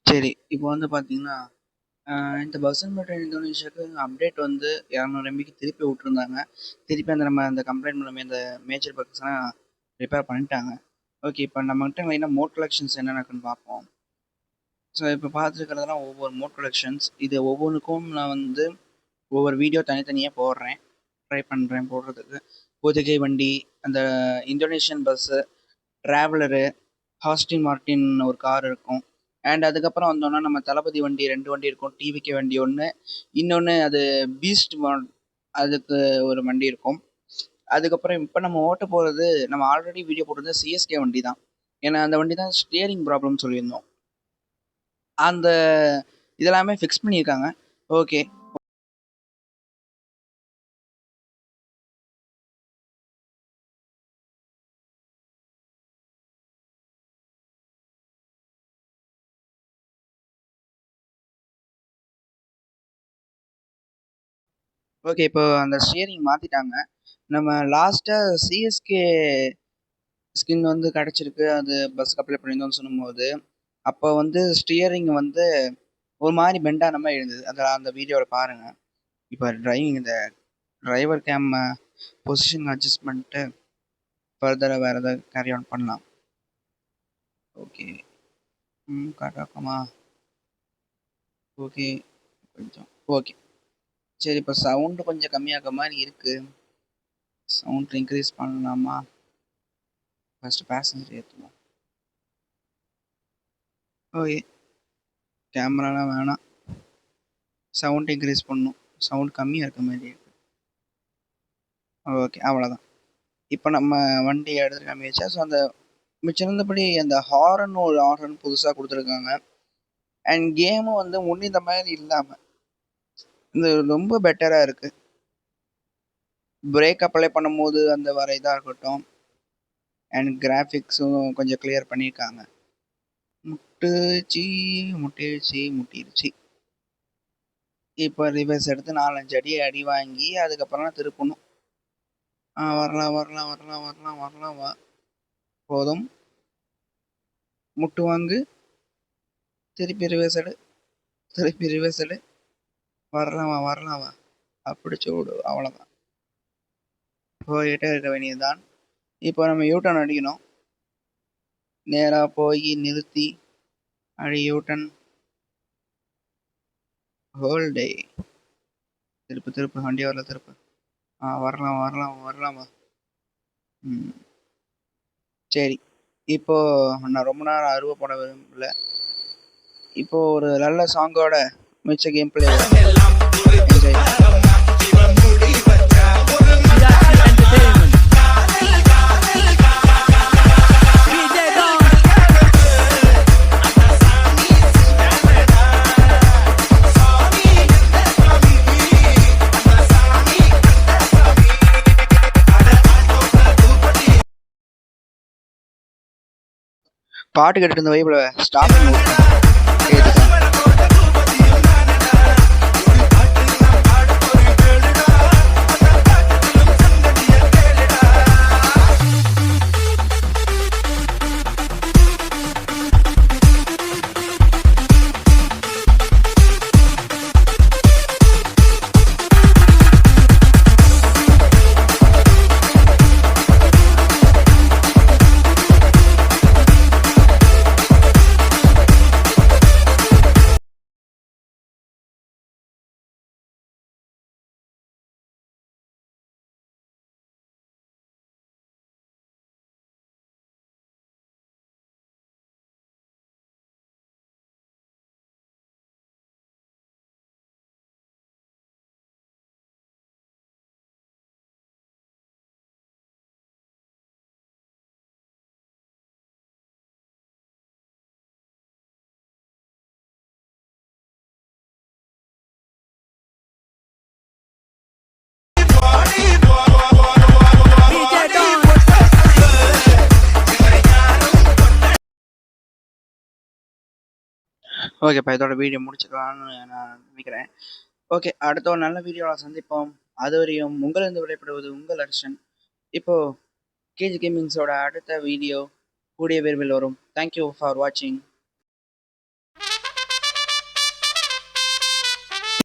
சரி. இப்போ வந்து பார்த்தீங்கன்னா, இந்த பஸ்ஸன் பட்டன் இந்தோனேஷியாவுக்கு அப்டேட் வந்து 200 எம்பிக்கு திருப்பி விட்டுருந்தாங்க. திருப்பி அந்த கம்ப்ளைண்ட் மூலமே அந்த மேஜர் பக்ஸ்லாம் ரிப்பேர் பண்ணிட்டாங்க. ஓகே. இப்போ நம்மகிட்ட மெயினாக மோட் கலெக்ஷன்ஸ் என்னென்ன இருக்குன்னு பார்ப்போம். ஸோ இப்போ பார்த்துருக்கிறதெல்லாம் ஒவ்வொரு மோட் கலெக்ஷன்ஸ். இது ஒவ்வொன்றுக்கும் நான் வந்து ஒவ்வொரு வீடியோ தனித்தனியாக போடுறேன். ட்ரை பண்ணுறேன் போடுறதுக்கு. பொதிகை வண்டி, அந்த Indonesian bus, traveller, Hochstein Martin ஒரு கார் இருக்கும். அண்ட் அதுக்கப்புறம் வந்தோம்னா நம்ம தளபதி வண்டி 2 வண்டி இருக்கும். டிவிகே வண்டி ஒன்று, இன்னொன்று அது பீஸ்ட் அதுக்கு ஒரு வண்டி இருக்கும். அதுக்கப்புறம் இப்போ நம்ம ஓட்ட போகிறது, நம்ம ஆல்ரெடி வீடியோ போட்டிருந்தது சிஎஸ்கே வண்டி தான். ஏன்னா அந்த வண்டி தான் ஸ்டியரிங் ப்ராப்ளம் சொல்லியிருந்தோம். அந்த இதெல்லாமே ஃபிக்ஸ் பண்ணியிருக்காங்க. ஓகே. ஓகே. இப்போ அந்த ஸ்டியரிங் மாற்றிட்டாங்க. நம்ம லாஸ்ட்டாக சிஎஸ்கே ஸ்கின் வந்து கிடச்சிருக்கு, அது பஸ்ஸுக்கு அப்ளை பண்ணியிருந்தோம்னு சொல்லும்போது, அப்போ வந்து ஸ்டியரிங் வந்து ஒரு மாதிரி பெண்டான மாதிரி இருந்தது. அதில் அந்த வீடியோவில் பாருங்கள். இப்போ இந்த டிரைவர் கேம் பொசிஷன் அட்ஜஸ்ட் பண்ணிட்டு ஃபர்தராக வேறு எதாவது கேரி ஆன் பண்ணலாம். ஓகே. கரெக்டாக இருக்குமா? ஓகே. கொஞ்சம் ஓகே. சரி. இப்போ சவுண்டு கொஞ்சம் கம்மியாகிற மாதிரி இருக்குது. சவுண்ட் இன்க்ரீஸ் பண்ணலாமா? ஃபஸ்ட்டு பேசஞ்சர் ஏற்றுவோம். ஓகே. கேமராலாம் வேணாம். சவுண்ட் இன்க்ரீஸ் பண்ணணும். சவுண்ட் கம்மியாக இருக்க மாதிரி இருக்குது. ஓகே. அவ்வளோதான். இப்போ நம்ம வண்டியை எடுத்து காமிச்சா. ஸோ அந்த மிச்சிருந்தபடி அந்த ஹாரன் ஒரு ஹாரன் புதுசாக கொடுத்துருக்காங்க. அண்ட் கேமும் வந்து முன்ன இந்த மாதிரி இல்லாமல் இந்த ரொம்ப பெட்டராக இருக்குது. பிரேக் அப்ளை பண்ணும்போது அந்த வர இதாக இருக்கட்டும், அண்ட் கிராஃபிக்ஸும் கொஞ்சம் கிளியர் பண்ணியிருக்காங்க. முட்டிருச்சு. இப்போ ரிவர்ஸ் எடுத்து 4-5 அடி வாங்கி அதுக்கப்புறம் திருப்பணும். வரலாம் வா. போதும். முட்டு வாங்கு, திருப்பி ரிவர்ஸ் எடு, வரலாம் வா. அப்படி சூடு. அவ்வளோதான். போயிட்டே இருக்க வேண்டியதுதான். இப்போ நம்ம யூட்டர்ன் அடிக்கணும். நேராக போய் நிறுத்தி யூட்டன் ஹோல்டே. திருப்பு வண்டி வரல, திருப்பு. வரலாம் வா. சரி. இப்போ நான் ரொம்ப நேரம் அருவ போட விரும்பல. இப்போ ஒரு நல்ல சாங்கோட மிச்ச கேம் பிளே என்ஜாய். பாட்டு கேட்டுட்டு இருந்த வைப்ல ஸ்டாப் ஓகேப்பா. இதோட வீடியோ முடிச்சுக்கலாம்னு நான் நினைக்கிறேன். ஓகே. அடுத்த ஒரு நல்ல வீடியோவில் சந்திப்போம். அதுவரையும் உங்களிருந்து விடைபெறுவது உங்கள் அர்ஷன். இப்போது கேஜி கேமிங்ஸோட அடுத்த வீடியோ கூடிய விரைவில் வரும். தேங்க்யூ ஃபார் வாட்சிங்.